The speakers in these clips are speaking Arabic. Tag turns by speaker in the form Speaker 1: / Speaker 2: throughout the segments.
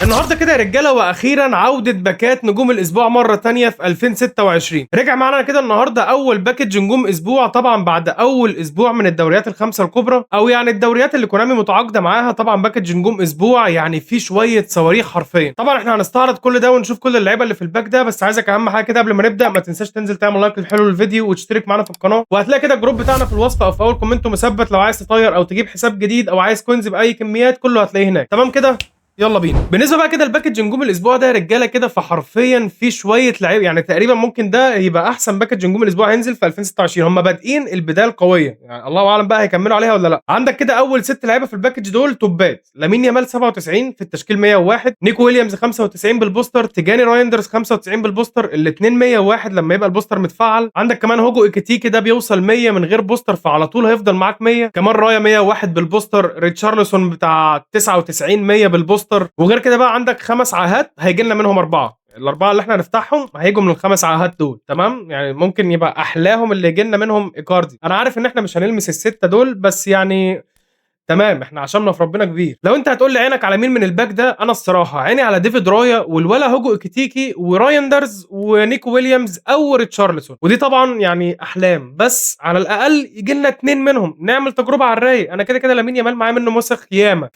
Speaker 1: النهارده كده يا رجاله واخيرا عوده باكات نجوم الاسبوع مره تانية في 2026. رجع معانا كده النهارده اول باكج نجوم اسبوع، طبعا بعد اول اسبوع من الدوريات الخمسه الكبرى، او يعني الدوريات اللي كونامي متعاقده معاها. طبعا باكج نجوم اسبوع يعني في شويه صواريخ حرفيا. طبعا احنا هنستعرض كل ده ونشوف كل اللعيبه اللي في الباك ده، بس عايزك اهم حاجه كده قبل ما نبدا ما تنساش تنزل تعمل لايك حلو للفيديو وتشترك معانا في القناه، وهتلاقي كده الجروب بتاعنا في الوصف او في اول كومنت مثبت لو عايز تطير او تجيب حساب جديد او عايز كوينز باي كميات، كله هتلاقيه هناك. تمام كده، يلا بينا. بالنسبه بقى كده لباكج نجوم الاسبوع ده يا رجاله كده، فحرفيا في شويه لعيبه، يعني تقريبا ممكن ده يبقى احسن باكج نجوم الاسبوع هينزل في 2026. هم بادئين البدايه القويه، يعني الله اعلم بقى هيكملوا عليها ولا لا. عندك كده اول ست لعيبه في الباكج دول توبات: لامين يامال 97 في التشكيل 101، نيكو ويليامز 95 بالبوستر، تيجاني رايندرز 95 بالبوستر، الاثنين 101 لما يبقى البوستر متفعل. عندك كمان هوجو ايكيتيكي ده بيوصل 100 من غير بوستر، فعلى طول هيفضل معاك 100. كمان رايا 101 بالبوستر، ريتشارلسون بتاع 99 100 بالبوستر. وغير كده بقى عندك خمس عاهات هيجي لنا منهم اربعه، الاربعه اللي احنا هنفتحهم هيجوا من الخمس عاهات دول. تمام، يعني ممكن يبقى احلاهم اللي يجي لنا منهم ايكاردي. انا عارف ان احنا مش هنلمس السته دول، بس يعني تمام، احنا عشاننا في ربنا كبير. لو انت هتقول لي عينك على مين من الباك ده، انا الصراحه عيني على ديفيد رايا والولا هوجو ايكيتيكي ورايندرز ونيكو ويليامز او ريتشارلسون. ودي طبعا يعني احلام، بس على الاقل يجي لنا اتنين منهم نعمل تجربه على الرايق. انا كده كده لامين يامال معايا منه مسخ ياما،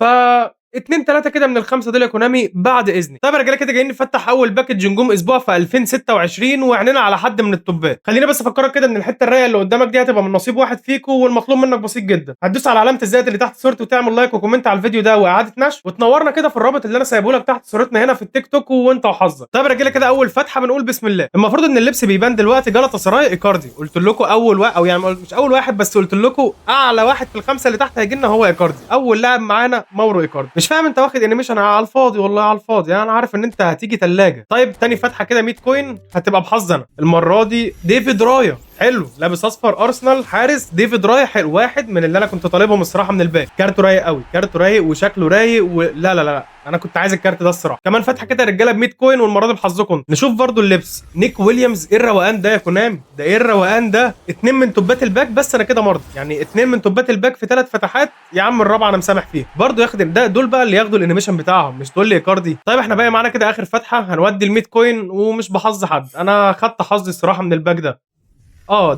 Speaker 1: اتنين تلاته كده من الخمسه دول يا كونامي بعد اذنك. طيب يا رجاله كده جايين نفتح اول باكج نجوم اسبوع في 2026 وعنينا على حد من التوبات. خلينا بس افكرك كده ان الحته الرايقه اللي قدامك دي هتبقى من نصيب واحد فيكم، والمطلوب منك بسيط جدا: هتدوس على علامه الزائد اللي تحت صورتي وتعمل لايك وكومنت على الفيديو ده واعاده نشر، وتنورنا كده في الرابط اللي انا سايبه لك تحت صورتنا هنا في التيك توك، وانت وحظك. طيب يا رجاله كده اول فتحه بنقول بسم الله. المفروض ان اللبس بيبان دلوقتي جلطه سراي ايكاردي. قلت لكم اول واحد، او يعني مش اول واحد بس، قلت لكم اعلى واحد في الخمسه اللي تحت هيجي لنا هو ايكاردي. اول لاعب معانا مورو ايكاردي. مش فاهم انت واخد انيميشن على الفاضي، والله على الفاضي، يعني انا عارف ان انت هتيجي ثلاجه. طيب تاني فتحه كده 100 كوين هتبقى بحظنا المره دي. ديفيد رايا حلو، لابس اصفر ارسنال، حارس. ديفيد رايح حلو، واحد من اللي انا كنت طالبهم الصراحه من الباك. كارته رايق قوي، كارته رايق وشكله رايق لا لا لا، انا كنت عايز الكارت ده الصراحه. كمان فتحه كده رجاله ب 100 كوين، والمره دي بحظكم. نشوف برضو اللبس. نيك ويليامز، ايه الروقان ده يا كونامي؟ ده ايه الروقان ده؟ اتنين من توبات الباك، بس انا كده مرضي. يعني اتنين من توبات الباك في ثلاث فتحات، يا عم الرابعه انا مسامح فيها. برضو ياخد ده، دول بقى اللي ياخدوا الانيميشن بتاعهم، مش تقول لي ايكاردي. طيب احنا باقي معانا كده اخر فتحه هنودي ال 100 كوين، ومش بحظ حد، انا خدت حظي الصراحه من الباك ده.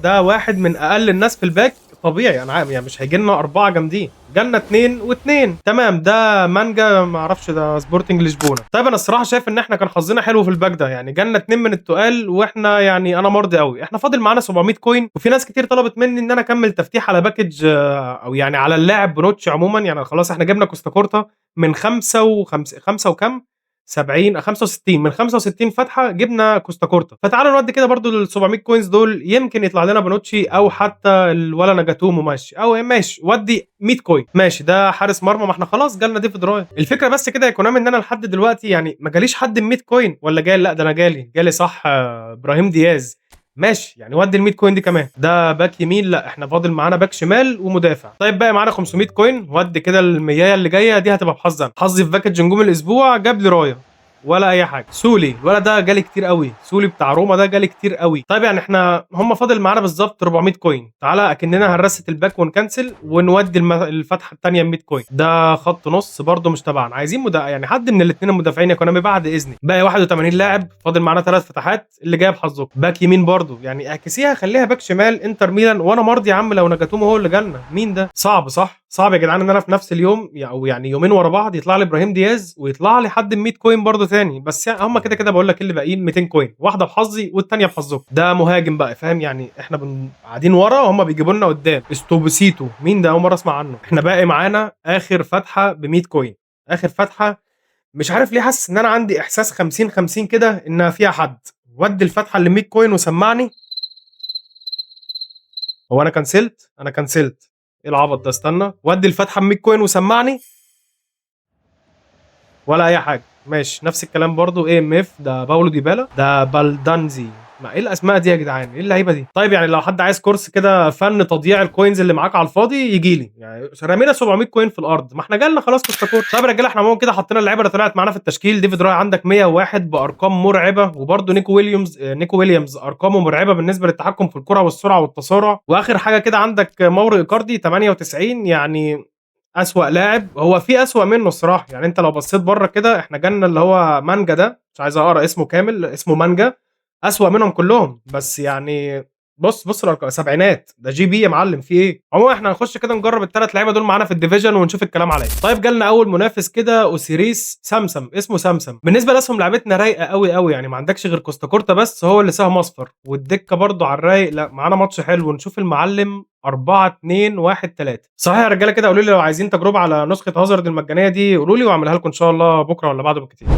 Speaker 1: ده واحد من اقل الناس في الباك. طبيعي انا عارف، يعني مش هيجي لنا اربعه جامدين، جالنا اتنين واتنين. تمام، ده مانجا ما اعرفش، ده سبورتنج لشبونه. طيب انا الصراحه شايف ان احنا كان حظنا حلو في الباك ده، يعني جالنا اتنين من التقال، واحنا يعني انا مرضي قوي. احنا فاضل معانا 700 كوين، وفي ناس كتير طلبت مني ان انا اكمل تفتيح على باكج، او يعني على اللاعب بنوتش عموما. يعني خلاص احنا جبنا كوستا كورتا من خمسة وكم 70 65، من 65 فتحه جبنا كوستا كورتا. فتعالوا نودي كده برضو ال 700 كوينز دول، يمكن يطلع لنا بنوتشي او حتى الولا نجاتومو. ماشي، او ماشي ودي 100 كوين. ماشي، ده حارس مرمى، ما احنا خلاص جالنا ديفيد راي. الفكره بس كده يا كونامي ان انا لحد دلوقتي يعني ما جاليش حد ب 100 كوين، ولا جالي؟ لا ده انا جالي صح، ابراهيم دياز. ماشي، يعني ودي ال 100 كوين دي كمان. ده باك يمين، لا احنا فاضل معانا باك شمال ومدافع. طيب بقى معانا 500 كوين، ودي كده المية اللي جايه دي هتبقى بحظنا. حظي في باكج نجوم الاسبوع جاب لي رايا ولا اي حاجه. سولي ولا ده جالي كتير قوي، سولي بتاع روما ده جالي كتير قوي. طيب يعني احنا هم فاضل معانا بالظبط 400 كوين. تعالى اكننا هنرست الباك ونكنسل ونودي الفتحه الثانيه 100 كوين. ده خط نص برده مش تبعنا، عايزين يعني حد من الاثنين المدافعين يا كونامي بعد اذنك. باقي 81 لاعب، فاضل معانا ثلاث فتحات، اللي جايه بحظكم. باك يمين برده يعني اعكسيها، خليها باك شمال انتر ميلان، وانا مرضي يا عم لو نجاتومو هو اللي جالنا. مين ده؟ صعب صح؟ صعب يا جدعان ان انا في نفس اليوم او يعني يومين ورا بعض يطلع لي ابراهيم دياز ويطلع لي حد ب 100 كوين برده ثاني. بس يعني هم كده كده بقول لك اللي باقيين 200 كوين، واحده بحظي والثانيه بحظكم. ده مهاجم بقى فاهم، يعني احنا قاعدين ورا وهم بيجيبوا لنا قدام. استوبسيتو مين ده؟ اول مره اسمع عنه. احنا باقي معانا اخر فتحه ب 100 كوين، اخر فتحه. مش عارف ليه حاسس ان انا عندي احساس 50 50 كده انها فيها حد. ودي الفتحه اللي 100 كوين وسمعني. هو انا كنسلت؟ انا كنسلت. ايه العبط ده؟ استنى، ودي الفتحه ب 100 كوين وسمعني. ولا اي حاجه. ماشي، نفس الكلام برضو. اي ام اف ده باولو ديبالا، ده بالدانزي. ما ايه الاسماء دي يا جدعان؟ ايه اللعيبه دي؟ طيب يعني لو حد عايز كورس كده فن تضييع الكوينز اللي معاك على الفاضي يجي لي. يعني رمينا 700 كوين في الارض، ما احنا جالنا خلاص كوستا كورت. طيب يا رجاله احنا عموما كده حطينا اللعيبه اللي طلعت معانا في التشكيل. ديفيد راي عندك 101 بارقام مرعبه، وبرده نيكو ويليامز ارقامه مرعبه بالنسبه للتحكم في الكره والسرعه والتسارع. واخر حاجه كده عندك مورو ايكاردي 98، يعني أسوأ لاعب، هو في أسوأ منه الصراحة، يعني أنت لو بصيت بره كده إحنا جالنا اللي هو مانجا ده، مش عايز أقرا اسمه كامل، اسمه مانجا، أسوأ منهم كلهم، بس يعني بص الأرقام سبعينات، ده جي بي يا معلم في إيه؟ عموما إحنا هنخش كده نجرب الثلاث لعيبة دول معانا في الديفيجن ونشوف الكلام على إيه. طيب جالنا أول منافس كده أوسيريس سمسم، اسمه سمسم، بالنسبة لأسهم لعبتنا رايقة قوي قوي، يعني ما عندكش غير كوستا كورتا بس هو اللي سهم أصفر، والدكة برضه على الرايق، لا معانا ماتش حلو، نشوف المعلم 4 2 1 3. صحيح يا رجاله كده، قولوا لي لو عايزين تجربه على نسخه هازارد المجانيه دي، قولوا لي واعملها لكم ان شاء الله بكره ولا بعده بالكتير.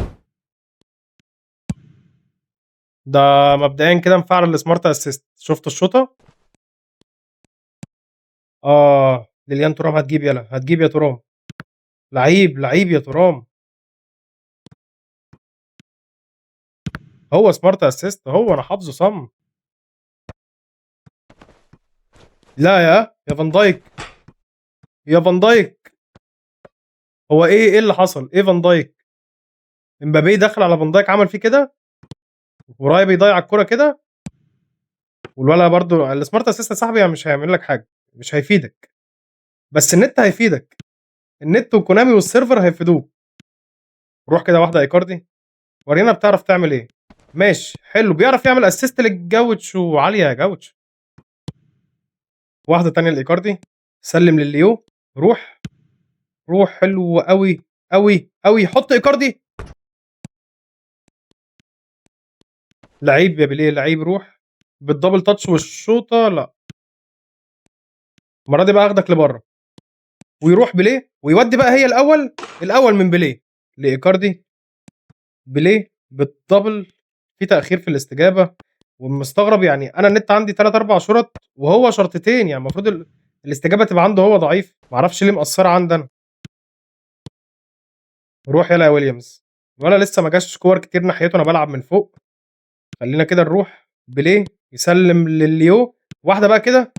Speaker 1: ده مبدئيا كده مفعل السمارت اسيست، شفت الشوطه؟ ليليان ترام هتجيب، يلا هتجيب يا ترام، لعيب لعيب يا ترام، هو سمارت اسيست، هو انا حافظه صم. لا يا فان دايك، يا فان دايك، هو ايه اللي حصل؟ ايه فان دايك؟ امبابي دخل على فان دايك عمل فيه كده، ورايا بيضيع الكرة كده، والولا برضو السمارت اسيست يا صاحبي مش هيعمل لك حاجه، مش هيفيدك، بس النت هيفيدك، النت وكونامي والسيرفر هيفيدوك. روح كده واحده ايكاردي، ورينا بتعرف تعمل ايه. ماشي حلو، بيعرف يعمل اسيست للجوتش، وعاليه يا جوتش. واحده تانية لايكاردي، سلم لليو، روح روح، حلو قوي قوي قوي، حط ايكاردي، لعيب يا بيليه لعيب، روح بالدبل تاتش والشوطه، لا المره دي بقى اخدك لبره، ويروح بيليه ويودي بقى هي الاول من بيليه لايكاردي، بيليه بالدبل، في تاخير في الاستجابه، ومستغرب يعني انا النت عندي 3 4 شرط وهو شرطتين، يعني المفروض الاستجابه تبقى عنده هو ضعيف، ما اعرفش ليه مقصره عندنا. روح يلا يا ويليامز، ولا لسه ما جاش كور كتير ناحيته، انا بلعب من فوق، خلينا كده نروح بليه يسلم لليو، واحده بقى كده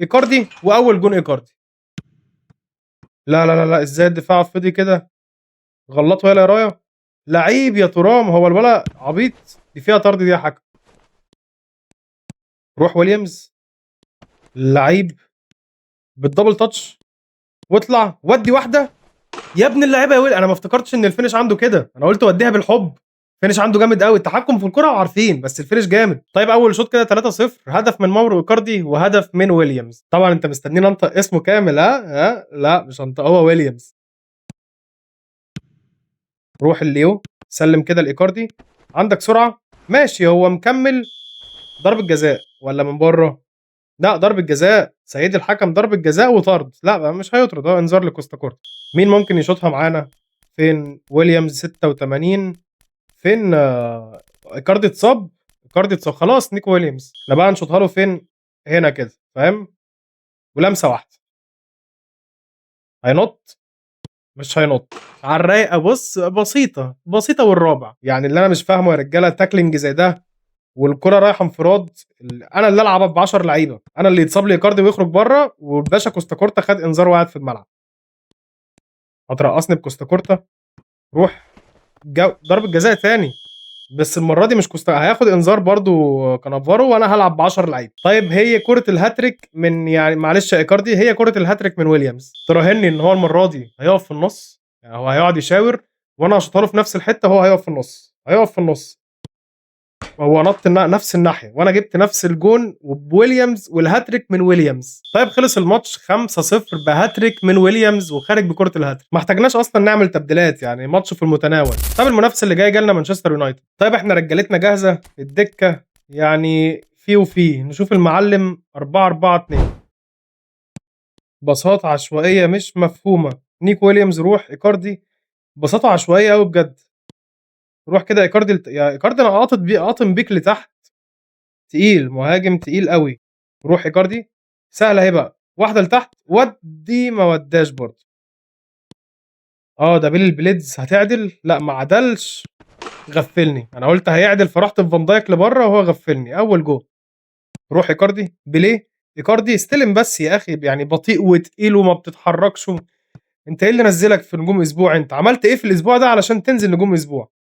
Speaker 1: ايكاردي، واول جون ايكاردي. لا ازاي الدفاع فضي كده؟ غلطه يلا يا رايا، لعيب يا ترام، هو الولا عبيط، دي فيها طرد دي يا حكم. روح ويليامز، لعيب بالدبل تاتش، واطلع ودي واحده، يا ابن اللعيبه يا ويل، انا ما افتكرتش ان الفينش عنده كده، انا قلت وديها بالحب، الفينش عنده جامد قوي، التحكم في الكره وعارفين، بس الفينش جامد. طيب اول شوط كده 3-0، هدف من ماورو ايكاردي وهدف من ويليامز، طبعا انت مستنيني انطق اسمه كامل، ها لا مش هنطق، هو ويليامز. روح الليو، سلم كده لايكاردي، عندك سرعه، ماشي هو مكمل، ضربه جزاء ولا من بره؟ لا ضربه جزاء سيدي الحكم، ضربه جزاء وطرد، لا بقى مش هيطرد، هو انذار لكوستا كورتا. مين ممكن يشوطها معانا؟ فين ويليامز 86، فين ايكاردي اتصاب، ايكاردي اتصاب خلاص، نيكو ويليامز، احنا بقى نشوطها له فين؟ هنا كده فاهم، ولمسه واحده، هينط؟ مش هينط، على الرايقه، بص بسيطه بسيطه، والرابع يعني اللي انا مش فاهمه يا رجاله، تاكلينج زي ده والكره رايحه انفراد، انا اللي العب ب 10 لعيبه، انا اللي يتصاب لي ايكاردي ويخرج بره، والباشا كوستا كورتا خد انذار وقعد في الملعب، هترقصني بكوستا كورتا؟ روح ضربه جزاء تاني، بس المره دي مش هياخد انذار برضو كانافارو، وانا هلعب ب 10 لعيبه. طيب هي كره الهاتريك من، يعني معلش يا ايكاردي، هي كره الهاتريك من ويليامز، تراهني ان هو المره دي هيقف في النص، يعني هو هيقعد يشاور وانا هشوطها له في نفس الحته، هو هيقف في النص، هيقف في النص، هو نط نفس الناحيه، وانا جبت نفس الجون وبويليامز، والهاتريك من ويليامز. طيب خلص الماتش 5-0 بهاتريك من ويليامز، وخارج بكره الهاتريك، ما احتاجناش اصلا نعمل تبديلات، يعني ماتش في المتناول. طيب المنافس اللي جاي جالنا مانشستر يونايتد، طيب احنا رجالتنا جاهزه، الدكه يعني في نشوف المعلم 4-4-2، باصات عشوائيه مش مفهومه، نيك ويليامز روح ايكاردي، بساطه عشوائيه قوي بجد، روح كده ايكاردي يا ايكاردي انا قاطم بيك لتحت، تقيل، مهاجم تقيل قوي، روح ايكاردي، سهله اهي بقى، واحده لتحت، ودي ما وداش برضه، ده بيل البليدز هتعدل، لا ما عدلش، غفلني، انا قلت هيعدل فرحت بفان دايك لبره وهو غفلني، اول جول. روح ايكاردي بيليه، ايكاردي استلم بس يا اخي، يعني بطيء وتقيل وما بتتحركش انت ايه اللي نزلك في نجوم اسبوع؟ انت عملت ايه في الاسبوع ده علشان تنزل نجوم اسبوع؟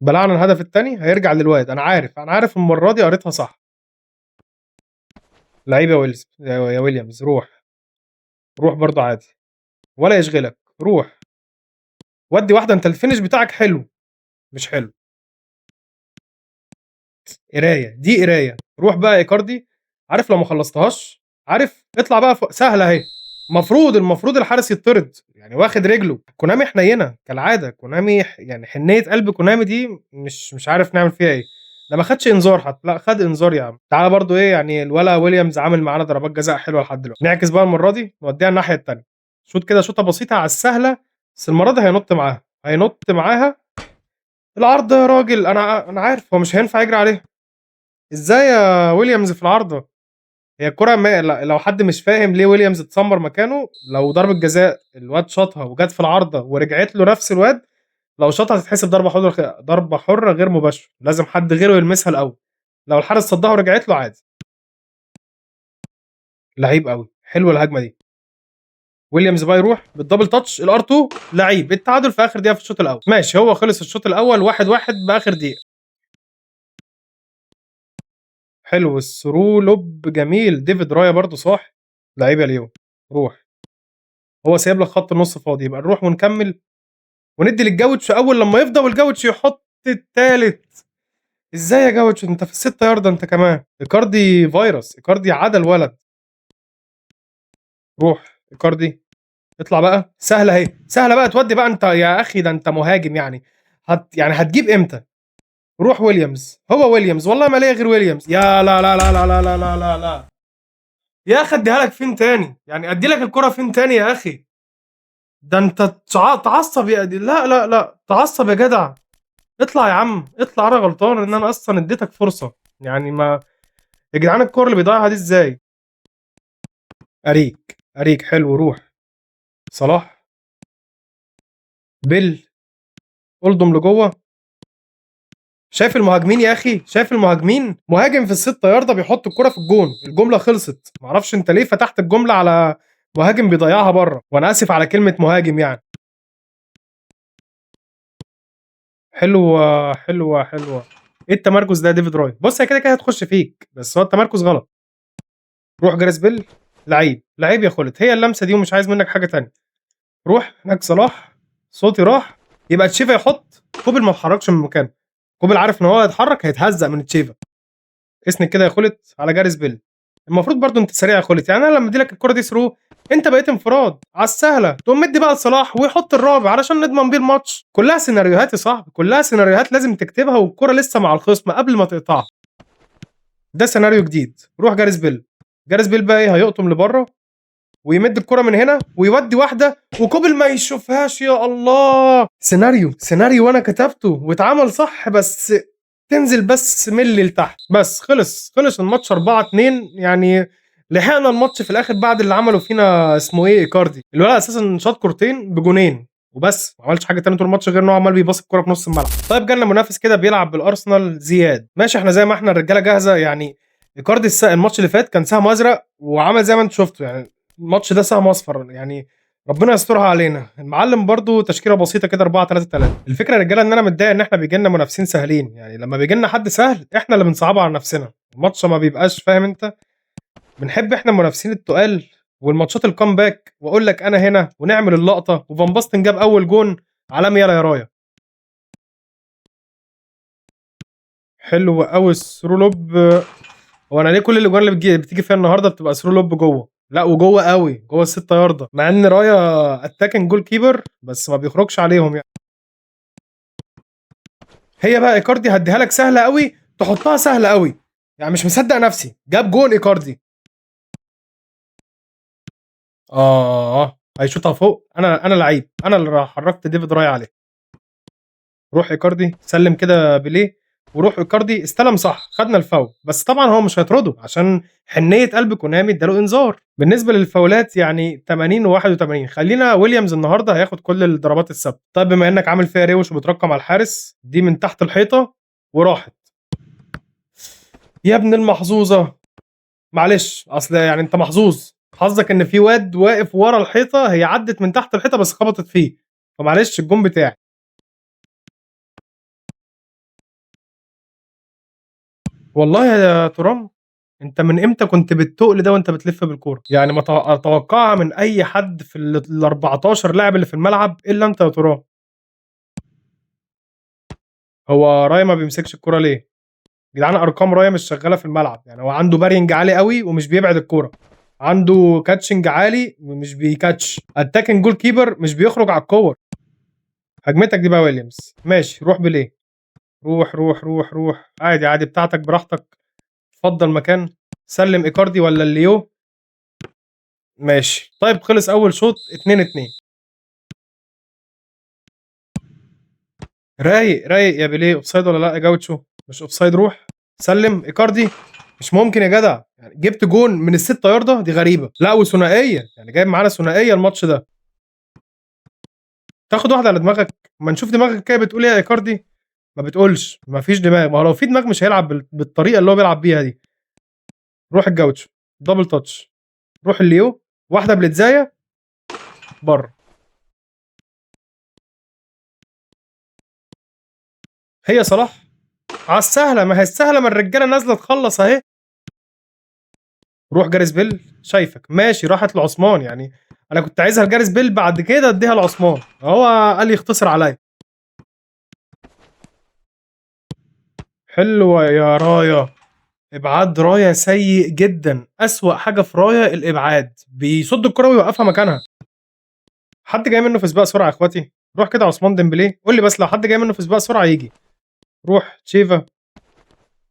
Speaker 1: بلعنا الهدف الثاني هيرجع للواد، انا عارف المره دي قريتها صح، لعيب يا ويلز يا ويليامز، روح روح برضه عادي ولا يشغلك، روح ودي واحده، انت الفينش بتاعك حلو مش حلو. قرايه دي قرايه، روح بقى يا كاردي. عارف لو ما خلصتهاش، عارف اطلع بقى فوق سهله اهي. المفروض الحارس يطرد يعني، واخد رجله. كونامي حنينه كالعاده، كونامي يعني حنيه قلب كونامي دي مش عارف نعمل فيها ايه. ده ما خدش انذار حتى، لا خد انذار يا عم. تعالى برضو ايه يعني، الولا ويليامز عامل معانا ضربات جزاء حلوه لحد دلوقتي. نعكس بقى المره دي نوديها الناحيه الثانيه، شوط كده شوطه بسيطه على السهله. بس المره دي هينط معاها العرض يا راجل. انا عارف هو مش هينفع يجري عليها. ازاي يا ويليامز في العارضه؟ هي الكرة لو حد مش فاهم ليه ويليامز اتسمر مكانه، لو ضربة جزاء الواد شاطها وجت في العارضة ورجعت له نفس الواد، لو شاطها تتحسب ضربة حرة غير مباشرة، لازم حد غيره يلمسها الأول. لو الحارس صدها ورجعت له عادي. لعيب قوي، حلوه الهجمة دي. ويليامز بقى يروح بالدبل تاتش الار 2. لعيب. التعادل في اخر دقيقة في الشوط الأول. ماشي، هو خلص الشوط الأول 1-1 بآخر دقيقة. حلو الثرو لوب جميل، ديفيد رايا برضو صح. لعيب يا ليو. روح. هو سايب لك خط النص فاضي، يبقى نروح ونكمل وندي للجوتش اول لما يفضى، والجوتش يحط التالت. ازاي يا جوتش انت في الستة ياردة انت كمان؟ ايكاردي فيروس، ايكاردي عدا الولد. روح ايكاردي. اطلع بقى سهله اهي، سهله بقى تودي بقى انت يا اخي، ده انت مهاجم يعني. يعني هتجيب امتى؟ روح ويليامز، هو ويليامز والله ما ليه غير ويليامز. يا لا لا لا لا لا لا لا لا لا يا اخي اديها لك فين تاني يعني، ادي لك الكرة فين تاني يا اخي؟ ده انت تعصب يا لا لا لا تعصب يا جدع. اطلع يا عم اطلع، انا غلطان ان انا اصلا اديتك فرصه يعني. ما يا جدعان الكور اللي بيضيعها دي ازاي؟ اريك حلو. روح صلاح. بيل. قلدم لجوه. شايف المهاجمين يا اخي، شايف المهاجمين. مهاجم في الستة ياردة بيحط الكرة في الجون، الجمله خلصت. معرفش انت ليه فتحت الجمله على مهاجم بيضيعها بره، وانا اسف على كلمه مهاجم يعني. حلوه. ايه التمركز ده يا ديفيد راي؟ بص هي كده كده هتخش فيك، بس هو التمركز غلط. روح جاريس بيل. لعيب يا خالد، هي اللمسه دي ومش عايز منك حاجه تانية. روح هناك صلاح. صوتي راح. يبقى تشيفا يحط. كوبل ما اتحركش من مكانه. كوبل عارف ان هو هيتحرك هيتهزق من تشيفا. اسند كده يا خالد على جاريس بيل. المفروض برضو انت سريع يا خالد يعني، انا لما ادي لك الكره دي ثرو انت بقيت انفراد على السهله، تقوم مدي بقى لصلاح ويحط الرابع علشان نضمن بيه الماتش. كلها سيناريوهات يا صاحبي، كلها سيناريوهات لازم تكتبها والكره لسه مع الخصم قبل ما تقطعها. ده سيناريو جديد. روح جاريس بيل. جاريس بيل بقى ايه، هيقطم لبره ويمد الكرة من هنا ويودي واحدة وكوبل ما يشوفهاش. يا الله، سيناريو وانا كتبته واتعمل صح، بس تنزل بس ملي لتحت. بس خلص الماتش 4-2 يعني. لحقنا الماتش في الاخر بعد اللي عمله فينا اسمه ايه ايكاردي. الولد اساسا شاط كورتين بجونين وبس، ما عملش حاجه تانية طول الماتش غير انه عمال بيباص الكوره في نص الملعب. طيب جالنا منافس كده بيلعب بالارسنال، زياد. ماشي احنا زي ما احنا الرجاله جاهزه يعني. ايكاردي الماتش اللي فات كان سهم ازرق وعمل زي ما انت شفته يعني. الماتش ده سهم اصفر يعني. ربنا يسترها علينا. المعلم برضو تشكيله بسيطه كده 4-3-3. الفكره يا رجاله ان انا متضايق ان احنا بيجي لنا منافسين سهلين يعني، لما بيجي لنا حد سهل احنا اللي بنصعبه على نفسنا. الماتش ما بيبقاش فاهم انت. بنحب احنا المنافسين التقال والماتشات الكامباك، واقول لك انا هنا ونعمل اللقطه وفان باستن جاب اول جون. عالمي يلا يا رايا. حلو قوي الثرو لوب. هو انا ليه كل الاجوان اللي بتيجي فيها النهارده بتبقى ثرو لوب جوه؟ لا وجوه قوي جوه الستة ياردة، مع ان رايا اتاكن جول كيبر بس ما بيخرجش عليهم يعني. هي بقى ايكاردي هديها لك سهله قوي، تحطها سهله قوي يعني. مش مصدق نفسي جاب جون ايكاردي. هيشوطها فوق. انا لعيب، انا اللي حركت ديفيد راي عليه. روح ايكاردي سلم كده بليه. وروح ايكاردي استلم صح، خدنا الفاول. بس طبعا هو مش هيطرده عشان حنيه قلب كونامي اداله انذار. بالنسبه للفاولات يعني 80 و81. خلينا ويليامز النهارده هياخد كل الضربات الثابته. طيب بما انك عامل فيها روش وبترقم على الحارس دي من تحت الحيطه وراحت. يا ابن المحظوظه. معلش اصل يعني انت محظوظ. حظك ان في واد واقف ورا الحيطه، هي عدت من تحت الحيطه بس خبطت فيه. فمعلش الجون بتاعي. والله يا ترام انت من امتى كنت بالتقل ده وانت بتلف بالكوره؟ يعني ما اتوقعها من اي حد في ال 14 لاعب اللي في الملعب الا انت يا ترى. هو رايا ما بيمسكش الكوره ليه؟ يا جدعان ارقام رايا مش شغاله في الملعب، يعني هو عنده بارينج عالي قوي ومش بيبعد الكوره، عنده كاتشنج عالي ومش بيكاتش، اتاكن جول كيبر مش بيخرج على الكور. هجمتك دي بقى ويليامز، ماشي روح بليه، روح روح روح روح عادي عادي بتاعتك براحتك، اتفضل مكان. سلم ايكاردي ولا الليو. ماشي طيب خلص اول شوط 2-2. رايق رايق يا بيليه، اوفسايد ولا لا يا جاوتشو؟ مش اوفسايد، روح سلم ايكاردي. مش ممكن يا جدع، يعني جبت جون من الست ياردة دي غريبه، لا وثنائيه يعني جايب معانا ثنائيه الماتش ده. تاخد واحده على دماغك، ما نشوف دماغك كده بتقول ايه يا ايكاردي. ما بتقولش، ما فيش دماغ، ما هو لو في دماغ مش هيلعب بالطريقه اللي هو بيلعب بيها دي. روح الجاوتشو، دبل تاتش، روح الليو، واحده بلتزايه بره. هي صلاح على السهله، ما هي السهله، ما الرجاله نازله تخلص اهي. روح جاريس بيل، شايفك ماشي راحت لعثمان، يعني انا كنت عايزها لجاريس بيل بعد كده اديها لعثمان، هو قال لي يختصر عليا. حلوه يا رايا. ابعاد رايا سيء جدا، اسوأ حاجه في رايا الابعاد، بيصد الكره ويوقفها مكانها. حد جاي منه في سباق سرعه يا اخواتي؟ روح كده عثمان ديمبلي، قول لي بس لو حد جاي منه في سباق سرعه يجي. روح تشيفا،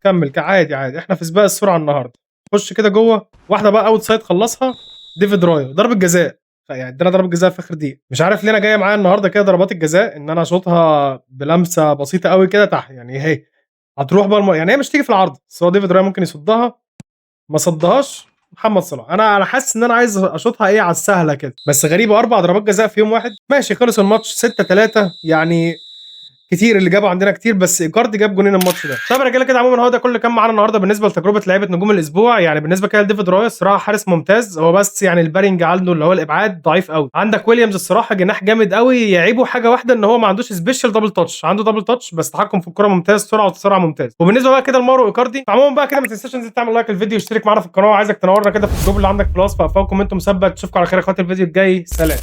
Speaker 1: كمل عادي عادي، احنا في سباق السرعه النهارده. خش كده جوه، واحده بقى اوت سايد خلصها. ديفيد رايا ضربه جزاء، يعني ادانا ضربه جزاء في اخر دقيقه، مش عارف ليه انا جايه معايا النهارده كده ضربات الجزاء ان انا اشوطها بلمسه بسيطه قوي كده تحت، يعني هي هتروح بقى يعني هي مش تيجي في العرض، بس هو ديفيد رايا ممكن يصدها. ما صدهاش محمد صلاح، انا حاسس ان انا عايز اشوطها ايه على السهله كده، بس غريبه 4 ضربات جزاء في يوم واحد. ماشي خلص الماتش 6-3 يعني. كتير اللي جابوا عندنا كتير، بس ايكاردي جاب جونين الماتش ده. طب يا رجاله كده عموما هو ده كل اللي كان معانا النهارده بالنسبه لتجربه لعيبه نجوم الاسبوع. يعني بالنسبه كده لديفيد رايس الصراحه حارس ممتاز هو، بس يعني البارينج عنده اللي هو الابعاد ضعيف قوي. عندك ويليامز الصراحه جناح جامد قوي، يعيبه حاجه واحده ان هو ما عندوش سبيشال دبل تاتش، عنده دبل تاتش بس تحكم في الكره ممتاز، سرعه وسرعه ممتاز. وبالنسبه بقى كده لمارو ايكاردي عموما بقى كده ما تنساش تنزل تعمل لايك للفيديو واشترك معانا في القناه، وعايزك تنورنا كده في الجروب اللي عندك بلس، فقفاكم انتم مثبت. اشوفكم على خير يا اخواتي الفيديو الجاي، سلام.